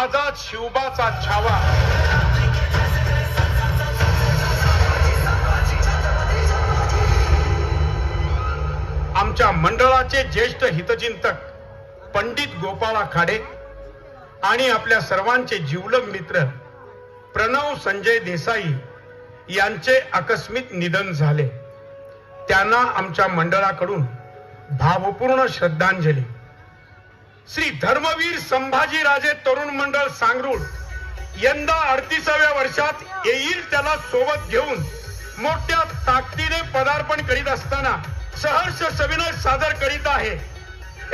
आजाद शिवबाचा छावा आमच्या मंडळाचे ज्येष्ठ हितचिंतक पंडित गोपाळ आखाडे आणि आपल्या सर्वांचे जिवलग मित्र प्रणव संजय देसाई यांचे आकस्मिक निधन झाले. त्यांना आमच्या मंडळाकडून भावपूर्ण श्रद्धांजली. श्री धर्मवीर संभाजीराजे तरुण मंडळ सांगरूळ यंदा 38व्या वर्षात येईल त्याला सोबत घेऊन मोठ्या ताकदीने पदार्पण करीत असताना सहर्ष सविनय सादर करीत आहे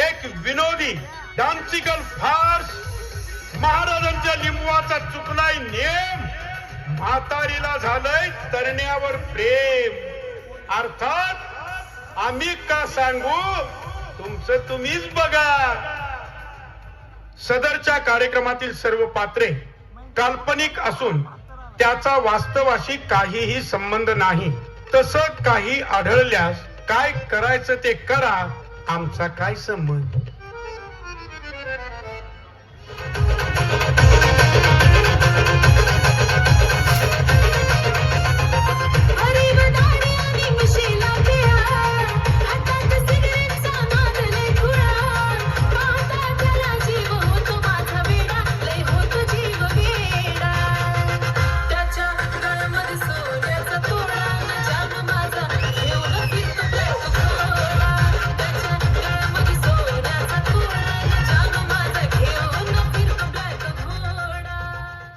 एक विनोदी डान्सिकल फार्स. महाराजांच्या लिंबवाचा चुकलाय नेम, म्हातारीला झालंय तरण्यावर प्रेम. अर्थात आम्ही का सांगू, तुमचं तुम्हीच बघा. सदरच्या कार्यक्रमातील सर्व पात्रे काल्पनिक असून त्याचा वास्तवाशी काहीही संबंध नाही. तसं काही आढळल्यास काय करायचं ते करा, आमचा काय संबंध.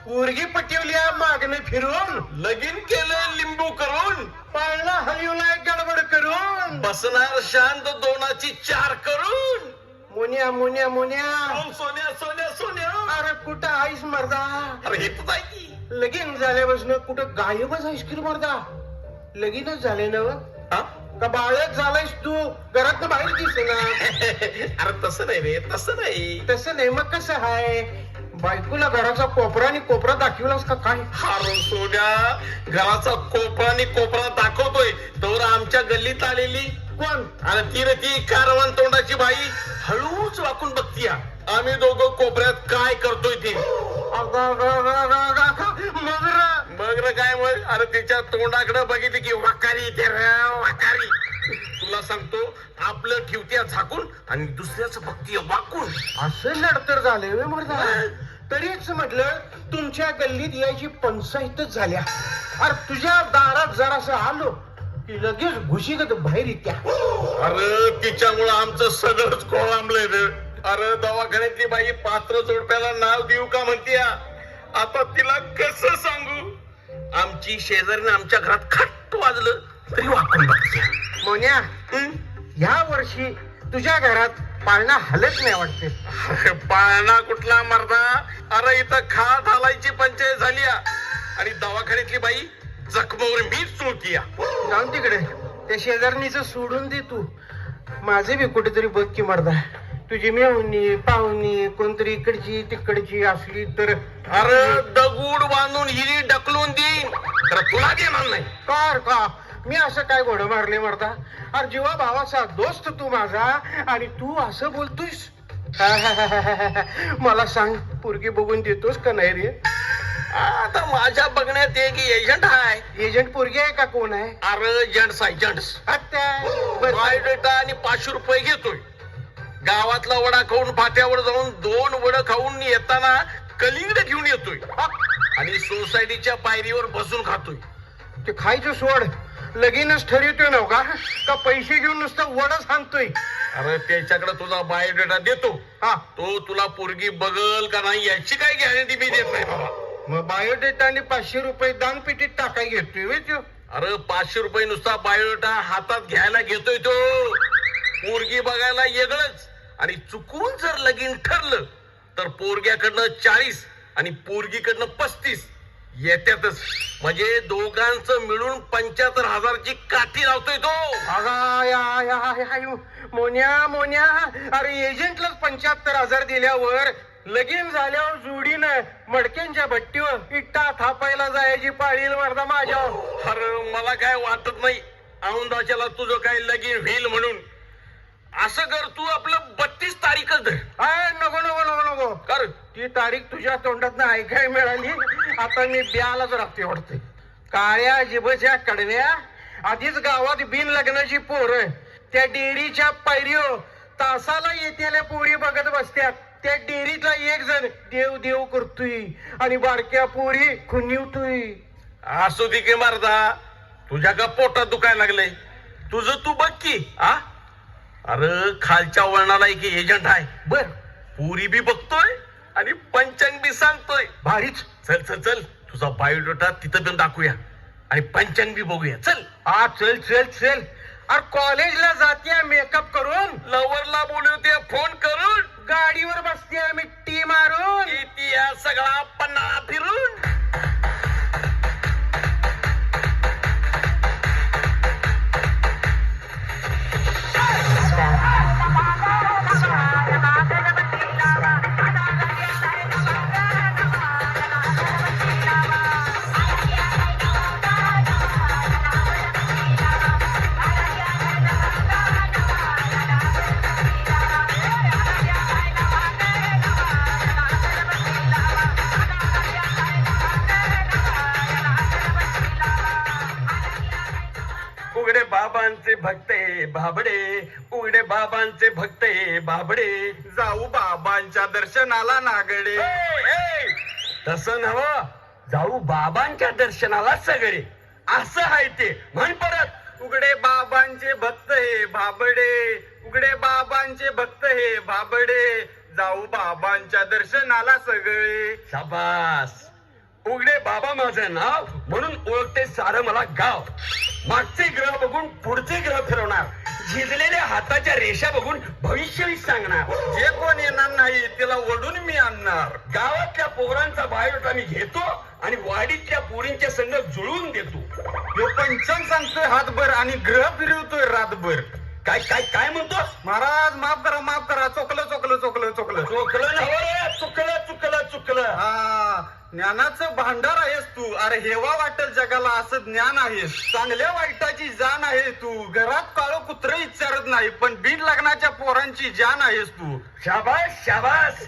पोरगी पटवल्या मागणे फिरून, लगीन केलं लिंबू करून, पाळणा हलवलाय गडबड करून, बसणार शांत दोनाची चार करून. मोन्या मोन्या मोन्या, सोन्या सोन्या सोन्या. अरे कुठं आईस मर्दा? अरे हे तर आहे की. लगीन झाल्यापासून कुठं गायबच आहेस की मर्दा? लगीनच झाले ना हा? का बाळच झालायस तू? घरात बाहेर दिसेना. अरे तसं नाही रे, तसं नाही. तसं नाही मग कसं आहे? बायकोला घराचा कोपरा आणि कोपरा दाखवलास का काय? हारो सोन्या, घराचा कोपरा आणि कोपरा दाखवतोय तर आमच्या गल्लीत आलेली कोण? अरे ती रे ती कारवण तोंडाची बाई हळूच वाकून बघतीया. आम्ही दोघं कोपऱ्यात काय करतोय ते. मग रे काय मग? अरे तिच्या तोंडाकडे बघितली की वाकारी ते वाकारी. तुला सांगतो, आपलं ठेवत्या झाकून आणि दुसऱ्याच बघतीय वाकून. असं लढतर झाले मर्दा. तरीच म्हटलं तुमच्या गल्लीत यायची पंचायतच झाल्या. अरे तुझ्या दारात जरासं आलो की लगेच घुशीगत बाहेर येत्या. अरे तिच्यामुळं आमचं सगळंच कोळंबलंय रे. अरे दवाखान्यातली बाई पात्र जोडप्याला नाव देऊ का म्हणतीया. आता तिला कसं सांगू? आमची शेजारीने आमच्या घरात खट्ट वाजलं तरी वाकून बघते. मोन्या, ह्या वर्षी तुझ्या घरात पाळणा हलत नाही वाटते. पाळणा कुठला मर्दा? अरे इथं खाट हालायची पंचायत झाली आणि दवाखान्यातली बाई जखमावर मीच चुळतीया. जाऊन तिकडे त्या शेजारणीच सोडून दे तू. माझे बी कुठेतरी बघ की मर्दा. तुझी मेवणी पाहुणी कोणतरी इकडची तिकडची असली तर. अरे दगूड बांधून हिरी ढकलून देईन, तर तुला देणार नाही. का मी असं काय घोडं मारले मर्दा? अरे जीवा भावाचा दोस्त तू माझा आणि तू असं बोलतोयस? मला सांग, पोरगी बघून देतोस का नाही रे? आता माझ्या बघण्यात एक एजंट आहे. एजंट पोरगी आहे का कोण आहे? अरे एजंट्स एजंट्स बायोडेटा आणि 500 रुपये घेतोय. गावातला वडा खाऊन फाट्यावर जाऊन 2 वडं खाऊन येताना कलिंगड घेऊन येतोय आणि सोसायटीच्या पायरीवर बसून खातोय. ते खायचं सोड, लगीनच ठरवतोय नव का पैसे घेऊन नुसतं वडच आणतोय? अरे त्याच्याकडे तुझा बायोडेटा देतो. हा, तो तुला पोरगी बघल का नाही याची काय गॅरंटी मी देत नाही बाबा. मग बायोडेटा आणि 500 रुपये दानपेटीत टाकाय घेतोय व्हय त्यो? अरे 500 रुपये नुसता बायोडेटा हातात घ्यायला घेतोय तो. पोरगी बघायला वेगळंच. आणि चुकून जर लगीन ठरलं तर पोरग्याकडनं 40 आणि पोरगीकडनं 35 येत्यातच. म्हणजे दोघांचं मिळून 75,000ची काठी लावतोय तो. मोन्या मोन्या, अरे एजंटलाच 75,000 दिल्यावर लगीन झाल्यावर जोडीनं मडक्यांच्या भट्टीवर इट्टा थापायला जायची पाळी मर्दा माझ्या. अरे मला काय वाटत नाही औंदाच्याला तुझं काय लगीन होईल म्हणून. असं कर, तू आपलं 32 तारीखच धर. नको नको नको नको कर. ती तारीख तुझ्या तोंडात ऐकाय मिळाली. आता मी ब्यालाच राहते वाटते. काळ्या जिभच्या कडव्या आधीच गावात बिन लग्नाची पोरं त्या डेअरीच्या पायरीवर तासाला येतेल्या पोरी बघत बसत्यात. त्या डेअरीतला एक जण देव देव करतोय आणि बारक्या पोरी खुनिवतोय. असू दे की मारदा, तुझ्या का पोटात दुखायला लागलंय? तुझं तू बघ की. अरे खालच्या वळणाला एक एजंट आहे. बर पुरी बी बघतोय आणि पंचांग बी सांगतोय. भारीच. चल चल चल, तुझा बायोडेटा तिथं पण दाखवूया आणि पंचांग बी बघूया. चल. चल चल चल. अरे कॉलेजला जाते मेकअप करून, लवरला बोलवते फोन करून, गाडीवर बसते मिट्टी मारून, इतिहास सगळा पन्हाळा फिरून. उघडे बाबांचे भक्ते बाबडे, उघडे बाबांचे भक्ते बाबडे, जाऊ बाबांच्या दर्शनाला नागडे. तसं नव, जाऊ बाबांच्या दर्शनाला सगळे, असं आहे ते. म्हण परत. उघडे बाबांचे भक्त हे भाबडे, उघडे बाबांचे भक्त हे भाबडे, जाऊ बाबांच्या दर्शनाला सगळे. शाबास. उघडे बाबा माझं नाव म्हणून ओळखते सारं मला गाव. मागचे ग्रह बघून पुढचे ग्रह फिरवणार, झिजलेल्या हाताच्या रेषा बघून भविष्यही सांगणार. जे कोण येणार नाही त्याला ओढून मी आणणार. गावातल्या पोरांचा बायोडाटा मी घेतो आणि वाडीतल्या पोरींच्या संग जुळवून देतो. ह्यो पंचांग सांगतोय हातभर आणि ग्रह फिरवतोय रातभर. काय काय काय म्हणतो? महाराज माफ करा माफ करा, चुकलं चुकलं चुकलं चुकलं. चुकलं ना रे, चुकलं चुकलं चुकलं. हा, ज्ञानाचं भांडार आहेस तू. अरे हेवा वाटेल जगाला असं ज्ञान आहेस. चांगल्या वाईटाची जाण आहे तू. घरात काळो कुत्र विचारत नाही, पण बिन लग्नाच्या पोरांची जान आहेस तू. शाबास शाबास.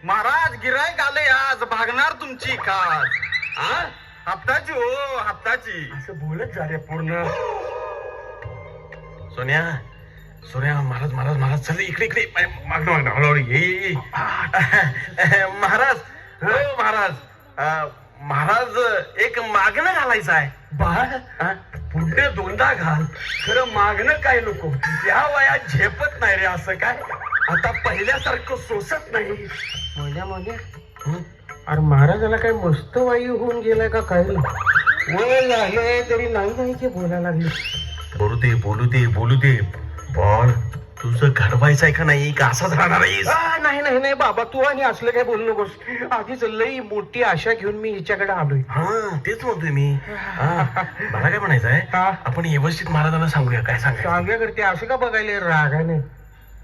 महाराज गिरायक आले आज, भागणार तुमची खास. हा, हप्ताची हो हप्ताची. असं बोलत जा रे पूर्ण. सोन्या सोन्या, महाराज महाराज महाराज, चल इकडे इकडे. मागणं मागणं हळूहळू ये. महाराज, हो महाराज. महाराज, एक मागणं घालायचं आहे. बाळ पुढे दोनदा घाल, खरं मागणं काय नको. या वयात झेपत नाही रे असं काय. आता पहिल्यासारखं सोसत नाही. मोन्या मोन्या, अरे महाराजाला काय मस्त वायू होऊन गेलाय का काय? वय झाले तरी नाही नाही ते बोलायला लागले. बोलू दे बोलू दे बोलू दे. बोल, तुझं घडवायचं आहे का नाही, का असंच राहणार आहेस? नाही नाही नाही बाबा, तू आणि असलं काय बोलू नकोस. आधीच लई मोठी आशा घेऊन मी हिच्याकडे आलोय. हा, तेच म्हणतोय मी. मला काय म्हणायचं आहे, हा. आपण व्यवस्थित महाराजांना सांगूया. काय सांगायचं? सांग्या करते असं का बघायला रागाने?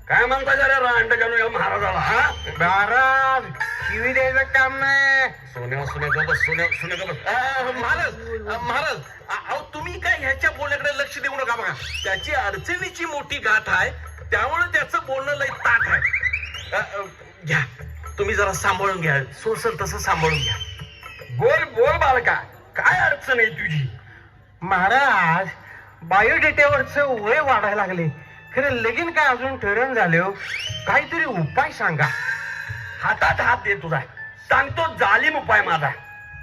काय म्हणता जरा रांड जाणू या महाराजाला? हा, महाराज शिवी द्यायचं काम नाही. सोन्या सोन्या गबस, सोन्या सोन्या गबस. महाराज महाराज, अहो तुम्ही काय ह्याच्या बोलण्याकडे लक्ष देऊ नका. बघा, त्याची अडचणीची मोठी गाठ आहे, त्यामुळे त्याचं बोलणं लय ताठ आहे. घ्या, तुम्ही जरा सांभाळून घ्या. सोसल तसं सांभाळून घ्या. बोल बोल बालका, काय अडचण आहे तुझी? महाराज, बायोडेटावरचं वय वाढायला लागले, खरं लगीन काय अजून ठरण झाले हो. काहीतरी उपाय सांगा. हातात हात दे तुझा. सांगतो जालिम उपाय माझा.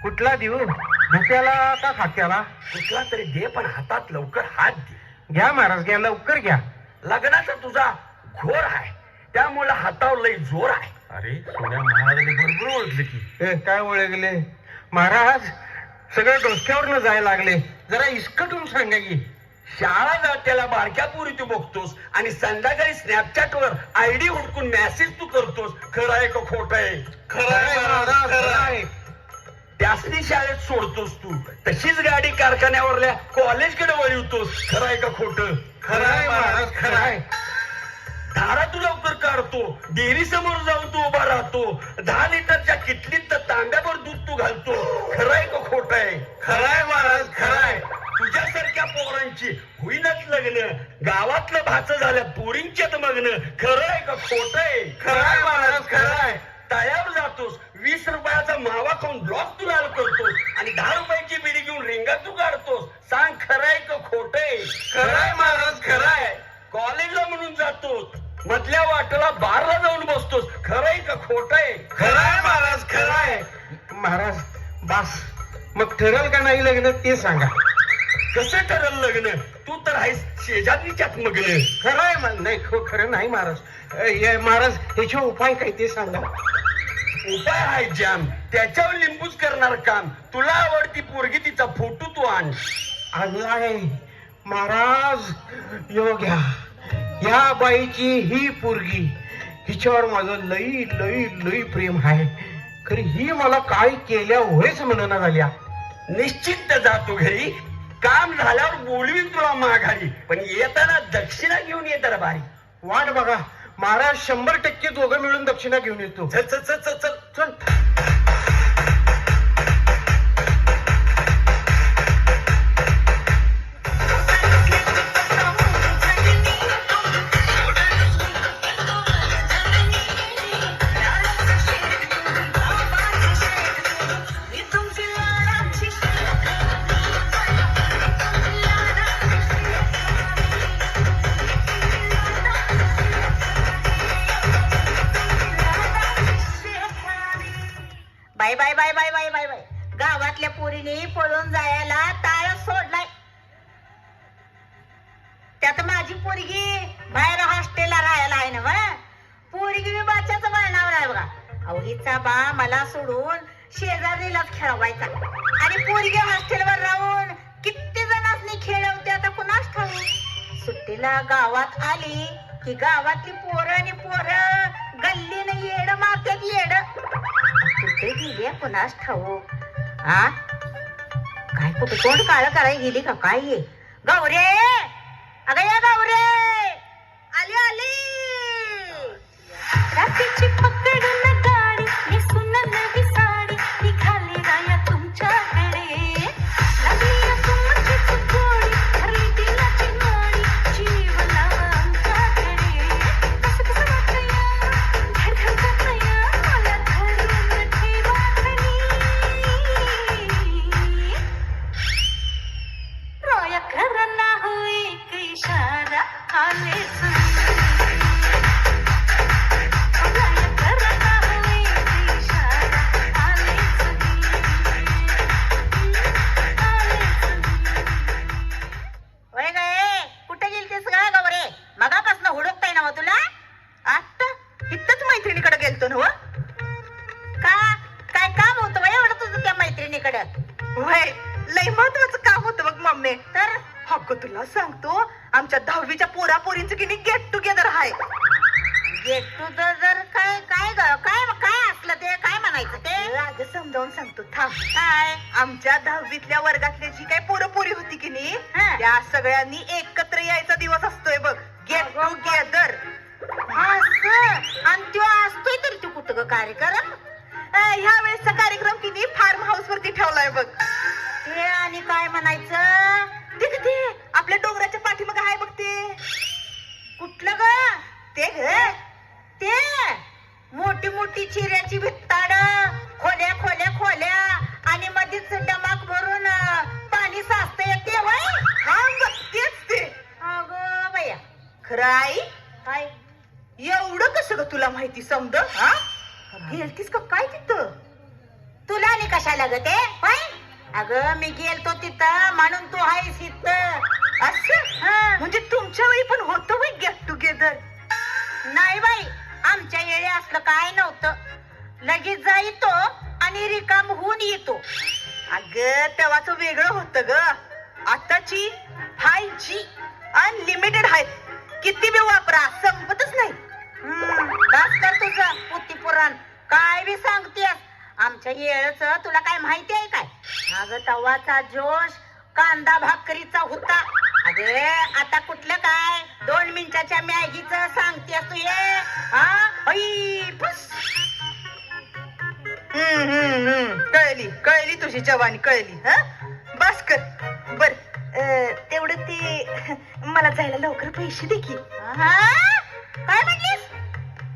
कुठला देऊ? भुक्याला का खात्याला? कुठला तरी दे, पण हातात लवकर हात दे. घ्या महाराज, घ्या लवकर घ्या. लग्नाचा तुझा घोर आहे, त्यामुळे हातावर लय जोर आहे. अरे सोन्या, महाराजांनी बरोबर ओळखले की. काय ओळखले महाराज? सगळं डोक्यावरनं जायला लागले. जरा इसकटून सांगा की. शाळा जात्याला बारक्या पोरी तू बघतोस आणि संध्याकाळी स्नॅपचॅटवर आयडी हुडकून मेसेज तू करतोस. खरं आहे का खोट आहे? खरं आहे महाराज, खरं आहे. त्यासनी शाळेत सोडतोस तू, तशीच गाडी कारखान्यावरल्या कॉलेजकडे वळवतोस. खरं आहे का खोट? खरं आहे महाराज, खरं आहे. धारा तू लवकर काढतो, डेअरी समोर जाऊन तू उभा राहतो, 10 लिटरच्या किटलीत तांब्यावर दूध तू घालतो. खरं आहे का खोट आहे? खरं आहे महाराज, खरं आहे. तुझ्यासारख्या पोरांची होईनच लग्न. लग्न गावातलं भाचं झालं पोरींच्यात मग्न खरं आहे का खोट आहे खरं आहे महाराज, खरं आहे. तळ्यावर जातोस 20 रुपयाचा मावा खाऊन ब्लॉक तू लाल करतोस आणि 10 रुपयाची बिडी घेऊन रिंगा तू काढतोस सांग खरं आहे का खोट आहे खरं आहे महाराज, खरं आहे. कॉलेजला म्हणून जातोस मधल्या वाटेला बारला जाऊन बसतोस खरं आहे का खोट आहे खरं आहे महाराज, खरं आहे. महाराज बास, मग ठरल का नाही लग्न ते सांगा. कसं ठरल लग्न तू तर आहेस शेजारणीच्यात मग्न खरं आहे नाही खरं नाही महाराज. महाराज ह्याचे उपाय काय ते सांगा. उपाय आहे जाम त्याच्यावर लिंबूच करणार काम तुला आवडती पोरगी तिचा फोटो तू आण आणलाय महाराज. यो घ्या, या बाईची ही पोरगी, हिच्यावर माझं लई लई लई प्रेम आहे. खरी ही मला काय केल्या होयच म्हणना झाल्या. निश्चित जातो घरी काम झाल्यावर बोलवीन तुला माघारी पण येताना दक्षिणा घेऊन ये दरबारी. वाट बघा महाराज, 100% दोघं मिळून दक्षिणा घेऊन येतो. चल चल चल चल चल चल. Bye bye bye bye bye bye bye गावातल्या पोरीने पळून जायला ताळ सोडलाय. त्यात माझी पोरगी बाहेर हॉस्टेलला राहायला आहे ना. बा पोरगी मी बाच्याच वळणावर आहे बघा. अहो हिचा बा मला सोडून शेजारीलाच खेळवायचा आणि पोरगी हॉस्टेलवर राहून किती जणांनी खेळवते आता कुणाच ठाऊ. सुट्टीला गावात आली की गावातली पोरं आणि पोरं गल्लीनं येड मारतात येड. कुठे गेली कुणास ठाऊ. आ काय कुठे तोंड काळ करायला गेली का काय ये गौरे. अगं या गौरे, आली आली. रात्रीची पकडून गाडी नेसून नवी साडी निघाले राया तुमच्याकडे. लागली तुमचीच गोडी हरली दिलाची नाडी जीव लावा आमच्याकडे. कसं कसं वाटतंय धडधड करतंय मला धरून ठेवा खरी. राया खरं ना हो एक इशारा आलेच होय गे, कुठे गेलतीस का गौरे? मगापासून हुडकताय ना तुला. आता इथंच मैत्रिणीकडे गेलतो ना. का काय काम होतं वय एवढं तुझं त्या मैत्रिणीकडे? वय लय महत्वाचं काम होतं बघ मम्मी. तर अगं तुला सांगतो आमच्या 10वीच्या पोरापोरींचं की नाही गेट टुगेदर आहे. गेट टुगेदर काय काय ग काय काय असलं ते काय म्हणायचं ते? अगं समजावून सांगतो थांब. काय आमच्या 10वीतल्या वर्गातली जी काही पोरपोरी होती की नाही हा. त्या सगळ्यांनी एकत्र यायचा दिवस असतोय बघ गेट टुगेदर. असं आणि तो असतोय तरी तू कुठं ग कार्यक्रम? ह्या वेळेसचा कार्यक्रम की नाही फार्म हाऊस वरती ठेवलाय बघ. ते आणि काय म्हणायचं? ते आपल्या डोंगराच्या पाठीमागे आहे बघ ते. कुठलं ग ते ग ते? मोठी मोठी चिऱ्याची भित्ताड, खोल्या खोल्या खोल्या आणि मध्येच डमाक भरून पाणी साचतंय ते वय? हा बघ तेच ते. अगं बया खरं आई काय एवढं कसं ग तुला माहिती समज? हा गेलतीस का काय तिथं? तुला आणि कशाला ग ते होय? अगं मी गेलतो तिथं म्हणून तू आहेस इथं. असं हा. म्हणजे तुमच्या वेळी पण होतं बाई गेट टुगेदर? नाही बाई, आमच्या वेळी असलं काय नव्हतं. लगेच जायतो आणि रिकाम होऊन येतो. अगं तेव्हाच वेगळं होतं ग. आताची 5G अनलिमिटेड आहेत. किती बी वापरा संपतच नाही. बस कर तुझं पुती पुराण काय बी सांगतेस. आमच्या येळच तुला काय माहिती आहे काय? अगं तवाचा जोश कांदा भाकरीचा होता. अगे आता कुठलं काय 2 मिनिटाच्या मॅगीच सांगतेस तू हे? हा फुस. कळली कळली तुझी जवानी कळली. हा बस कर बर. तेवढं तेवढं ते मला जायला लवकर पैसे दे की. हा? काय म्हटलीस?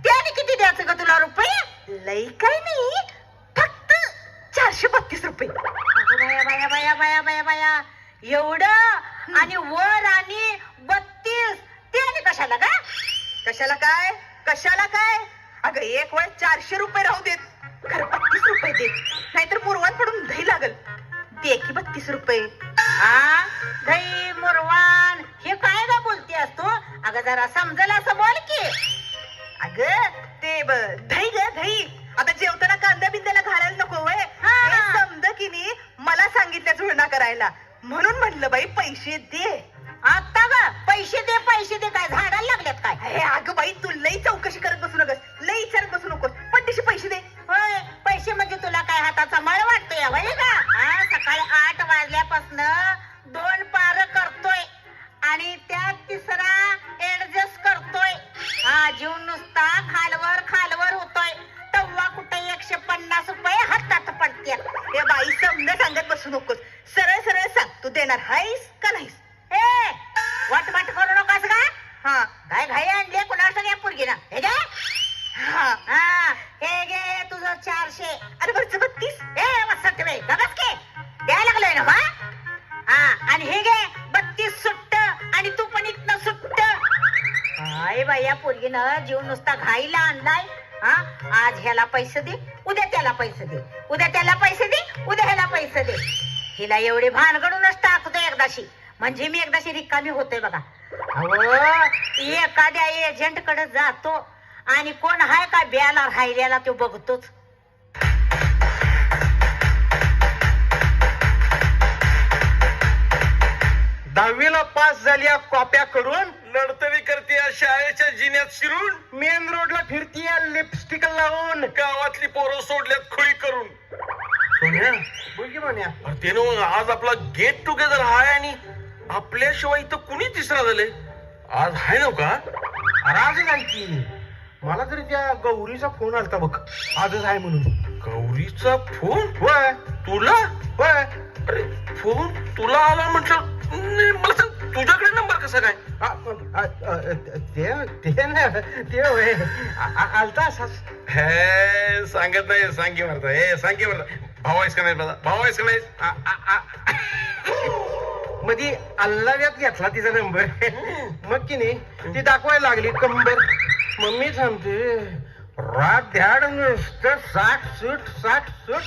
त्याने किती द्यायचं का तुला रुपये? लई काय नाही, फक्त 432 रुपये. अगं बाया बाया बाया बाया बाया बाया, एवढं? आणि वर आणि 32 ते आणि कशाला का? कशाला काय, कशाला काय? अगं एक वेळ 400 रुपये राहू देत, खरं 32 रुपये दे, नाहीतर मुरवान पडून दही लागल. दे की 32 रुपये. हा? दही मुरवान हे काय का बोलतेस तू? अगं जरा समजल असं बोल की. अगं ते दही ग दही. आता जेवताना कांदा बिंद्याला घालायला नको वय. हा. समज की नाही, मला सांगितल्या जुळणा करायला, म्हणून म्हणलं बाई पैसे दे. आता ग पैसे दे काय झाडाला लागल्यात काय? हे अगं बाई, तू लई चौकशी करत बसू नकोस, लई विचारत बसू नकोस, पण तशी पैसे दे. होय, पैसे म्हणजे तुला काय हाताचा मळ वाटतोय बाई का? हा, सकाळी 8 वाजल्यापासून 2 पार करतोय आणि त्यात तिसरा ऍडजस्ट करतोय. हा, जीव नुसता खालवर होतोय. तेव्हा कुठे 150 रुपये हातात पडते. हे बाई समजा सांगत बसू नकोस, सरळ सरळ सांग, तू देणार हायस का नाहीस? ए, वाट करू नकोस का? हा काय घाई आणली कुणाला घ्या पोरगीला? हे घे. हा. हा, हे घे तुझं 400. अरे वरचं 32. ए मस्त बाई, गबस के द्यायला लागलोय ना बा. हा, आणि हे घे 32 सुट्ट, आणि तू पण इथनं सुट्ट. काय बाई, या पोरगीनं जीव नुसता घाईला आणलाय. हा, आज ह्याला पैसे दे, उद्या त्याला पैसे दे, उद्या त्याला पैसे दे, उद्या ह्याला पैसे दे. हिला एवढी भानगडूनच टाकतो एकदाशी, म्हणजे मी एकदाशी रिकामी होते बघा. अहो, एखाद्या एजंट कडे जातो आणि कोण हाय का ब्याला राहिल्याला तो बघतोच. दहावीला पास झाल्या कॉप्या करून नडतरी करते शाळेच्या जिन्यात शिरून, मेन रोडला फिरतीये लिपस्टिक लावून. गावातली पोरं सोडल्यात खुळी करून. सोन्या, बोल की म्हण्या. अरे ते ना, आज आपला गेट टुगेदर हाय आणि आपल्याशिवाय इथं कुणी तिसरा झाले आज हाय ना का? अरे आजच आहे की. मला तरी त्या गौरीचा फोन आलता बघ, आजच आहे म्हणून. गौरीचा फोन होय तुला? होय. अरे फोन तुला आला म्हटलं, मला सांग तुझ्याकडे नंबर कसा काय? ते होय, आलता असाच. हे सांगत नाही, सांगे मारता. हे सांगे मारता. भाऊ आहेस का नाही? भाऊ आहेस का नाही? मध्ये अल्लाव्यात घेतला तिचा नंबर. मग की नाही ती दाखवायला लागली कंबर. मम्मी थांबते, रात ध्याड नुसतं 60 सूट 60 सूट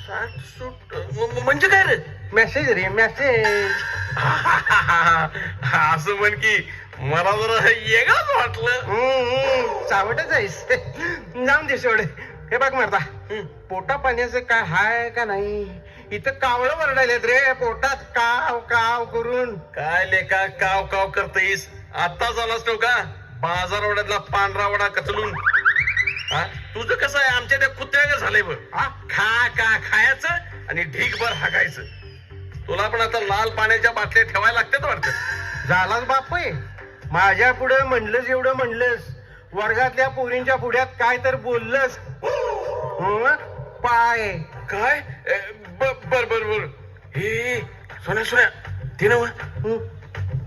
60 सूट म्हणजे काय रे? मेसेज रे मेसेज. असं म्हण की मला जरा वेगळंच वाटलं. चावटच आहेस. जाऊन दे सोड. हे बघ मरता, पोटा पाण्याचं काय हाय का नाही? इथं कावळं वरडायलेत रे पोटात, काव काव करून. काय लेका काव काव करतेस? आता झालाच तो का बाजार वड्यातला पांढरा वडा कचलून? हा, तुझं कसं आहे? आमच्या त्या कुत्र्याला झालंय बघ. खा खायचं आणि ढीकभर हाकायचं. तुला पण आता लाल पाण्याच्या बाटल्या ठेवायला लागतात वाटतं. झालाच बाप आहे. माझ्या पुढे म्हणलंस एवढं म्हणलंस, वर्गातल्या पोरींच्या पुढ्यात काय तर बोललंस. पाय काय? बर बर बर. हे सोन्या ते नव,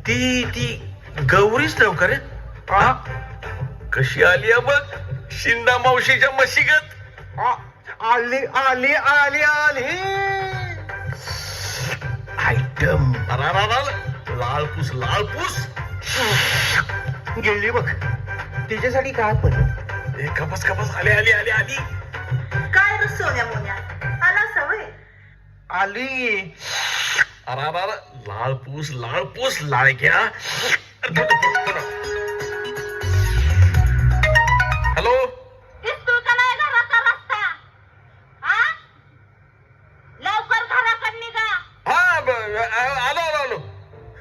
ती गौरीच नव का रे? कशी आली बघ, शिंदा मावशीच्या मशीगत. आली आली आली आली. आयटम लालपूस लालपूस गेली बघ. तिच्यासाठी काय पण कपास आली. काय रे सोन्या मोन्या, आला सवय. आली. अरा लालपूस लाळक्या. हॅलो, दिसतोय का नाही घराचा रस्ता? हा, लवकर घराकडे निघा. हा आलो.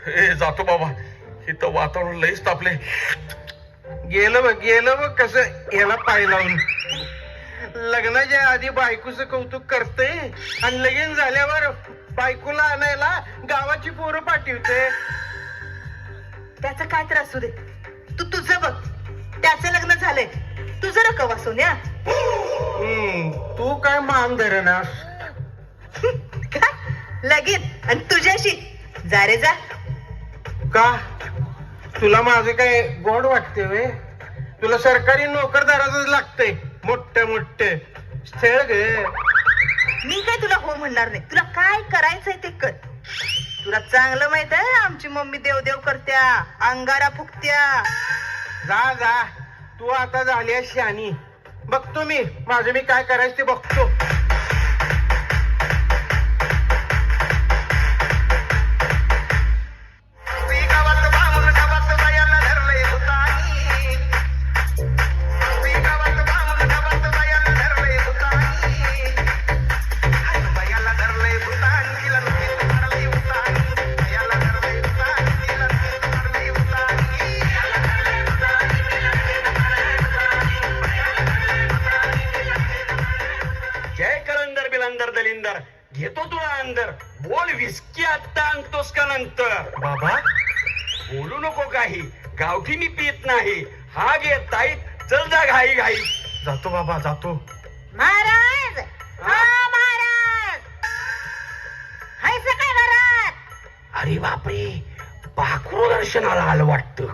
हे जातो बाबा, इथं वातावरण लईच तापले. गेलं बघ कसं याला पाय लावून. लग्नाच्या आधी बायकोचं कौतुक करते आणि लगीन झाल्यावर बायकोला आणायला गावाची पोरं पाठवते. त्याचं काय त्रास असू दे, तू तुझं बघ. त्याचं लग्न झालंय, तुझं रकवा सोन्या. तू काय मान धरणास? काय लगीन आणि तुझ्याशी? जा रे जा. का तुला माझं काय गोड वाटते वे तुला सरकारी नोकरदाराच लागतंय मोठं स्थळ ग मी काय तुला हो म्हणणार नाही. तुला काय करायचंय ते कर. तुला चांगलं माहित आहे आमची मम्मी देवदेव करत्या, अंगारा फुकत्या. जा तू आता झाली आहेस शहाणी. बघतो मी माझं मी काय करायचं ते बघतो. जय कलंदर बिलंदर दलिंदर, घेतो तुला अंदर. बोल विस्की आत्ता आणतोस का नंतर? बाबा बोलू नको काही, गावठी मी पित नाही. हा घे ताईत, चल जा घाई घाई. जातो बाबा जातो. महाराज महाराज हायच काय घरात? अरे बापरे, पाखरू दर्शनाला आलं वाटतं.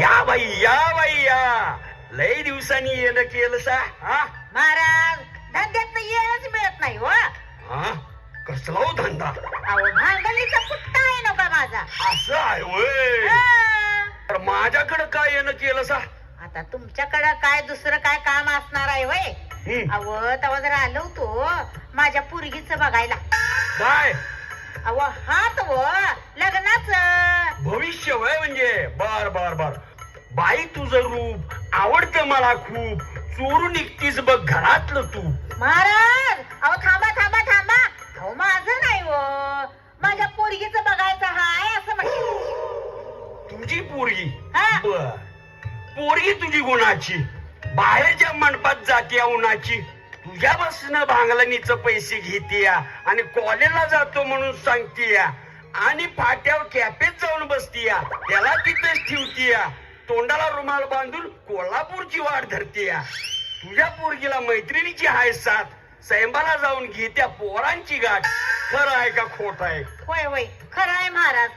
या बाई या, लय दिवसांनी येणं केलं सा. हा महाराज धंद्यात येणच मिळत नाही हो. हा, कसला हो धंदा? अहो भांडलीचा कुट्टा आहे नका माझा. असं आहे वय. हा. तर माझ्याकडे काय येणं केलं सा? आता तुमच्याकडं काय दुसरं काय काम असणार आहे वय? अव तेव्हा जरा आलो होतो माझ्या पोरगीच बघायला. काय अव हात व लग्नाच. भविष्य वय म्हणजे? बर बर बर. बाई तुझं रूप आवडतं मला खूप. चोरून निघतीस बघ घरातलं तू. महाराज अहो थांबा अहो माझं नाही हो, माझ्या पोरगीच बघायचं हाय असं म्हटलं. तुझी पोरगी? हा. बर, पोरगी तुझी गुणाची, बाहेरच्या मंडपात जाते उन्हाची. तुझ्या बसनं भांगलनीच पैसे घेते आणि कॉलेजला जातो म्हणून सांगते आणि फाट्यावर कॅफेत जाऊन बसती त्याला तिथेच ठेवती. तोंडाला रुमाल बांधून कोल्हापूरची वाट धरते. तुझ्या पोरगीला मैत्रिणीची हाय साथ, सैंबाला जाऊन घेत्या पोरांची गाठ. खरं आहे का खोट आहे? होय खरं आहे महाराज.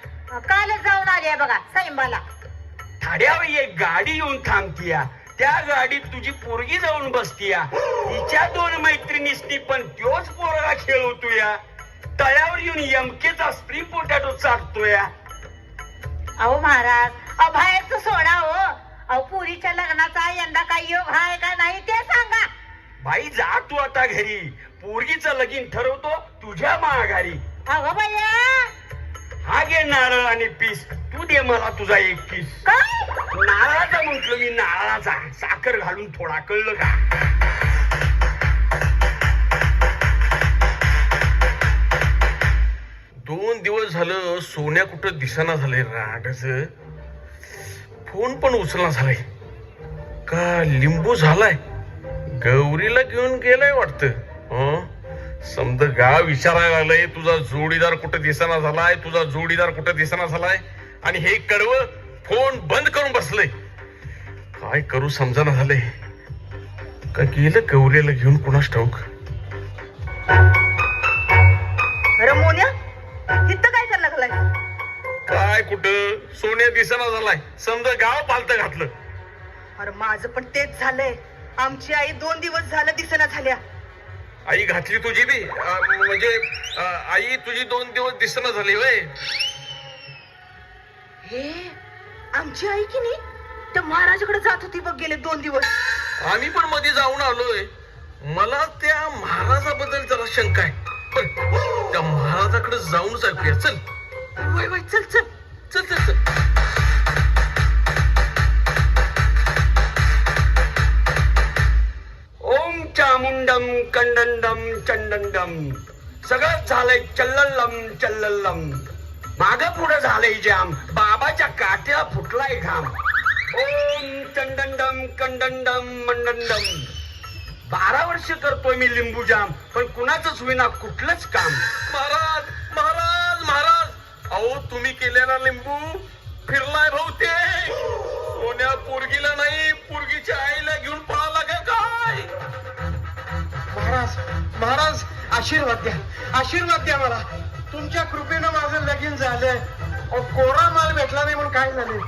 कालच जाऊन आली बघा सैंबाला. थाड्यावर एक गाडी येऊन थांबतीया, त्या गाडीत तुझी पोरगी जाऊन बसतीया. तिच्या दोन मैत्रिणीसनी पण तोच पोरगा खेळवतोय. तळ्यावर येऊन यमकेचा स्प्रिंग पोटॅटो चाटतोय. अहो महाराज अहो बाहेरच सोडा हो. अहो पुरीच्या लग्नाचा यंदा काय योग आहे का नाही ते सांगा. बाई जा तू आता घरी, पोरगीचं लगीन ठरवतो तुझ्या माघारी. अगं बया हा घे नारळ आणि पीस, तू दे मला तुझा एक पीस. काय? नारळाचा म्हंटल मी, नारळाचा. साखर घालून थोडा, कळलं का? 2 दिवस झालं सोन्या कुठं दिसना झालंय राडच. फोन पण उचलना झालाय का? लिंबू झालाय, गौरीला घेऊन गेलाय वाटतं. समद गाव विचारायला लागलंय तुझा जोडीदार कुठं दिसना झालाय, आणि हे कडवं फोन बंद करून बसलंय. काय करू समजना झालंय. का गेलं गौरीला घेऊन कुणास ठाऊक. अरे मोन्या, इथं काय करायला लागलाय? काय कुठं सोन्या दिसना झालाय, समजा गाव पालत घातलं. अरे माझं पण तेच झालंय. आमची आई 2 दिवस झालं दिसना झाल्या. आई घातली तुझी बी? म्हणजे आई तुझी 2 दिवस दिसना झाली वय? हे आमची आई की नाही त्या महाराजाकडे जात होती बघ गेले 2 दिवस. आम्ही पण मध्ये जाऊन आलोय. मला त्या महाराजाबद्दल जरा शंका आहे. पण त्या महाराजाकडे जाऊनच ऐकूया. चल वय चल चल चल चल चल. ओम चामुंडम कंडंडम चंडंडम. सगळं झालंय चल्लल्लम. माग पुढं झालंय जाम, बाबाच्या काट्याला फुटलाय घाम. ओम चंडंडम कंडंडम मंडंडम. 12 वर्ष करतोय मी लिंबू जाम, पण कुणाचंच विना कुठलंच काम. महाराज महाराज महाराज, अहो तुम्ही केलेला लिंबू फिरलाय बहुतेक. सोन्या पोरगीला नाही, पोरगीच्या आईला घेऊन पळाला का काय? महाराज आशीर्वाद द्या मला. तुमच्या कृपेनं माझं लगीन झालंय. कोरा माल भेटला नाही म्हणून काय झालं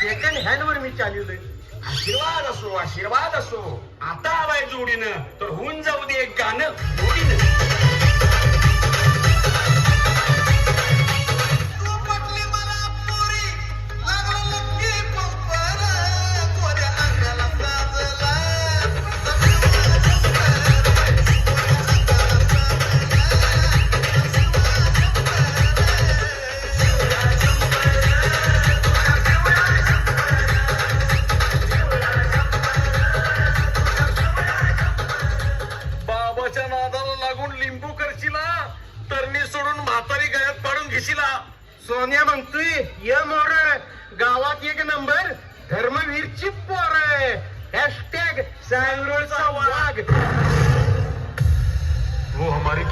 सेकंड हँड वर मी चालवलंय. आशीर्वाद असो आता आलाय जोडीनं तर होऊन जाऊ दे एक गाणं जोडीनं. बाबाच्या नादाला लागून लिंबू करशीला तरणी सोडून म्हातारी गळ्यात पाडून घेशीला. सोन्या म्हणतोय य मोर गावात एक नंबर धर्मवीरची पोर हॅशटॅग सांगरोळचा वाघ. वो हमारी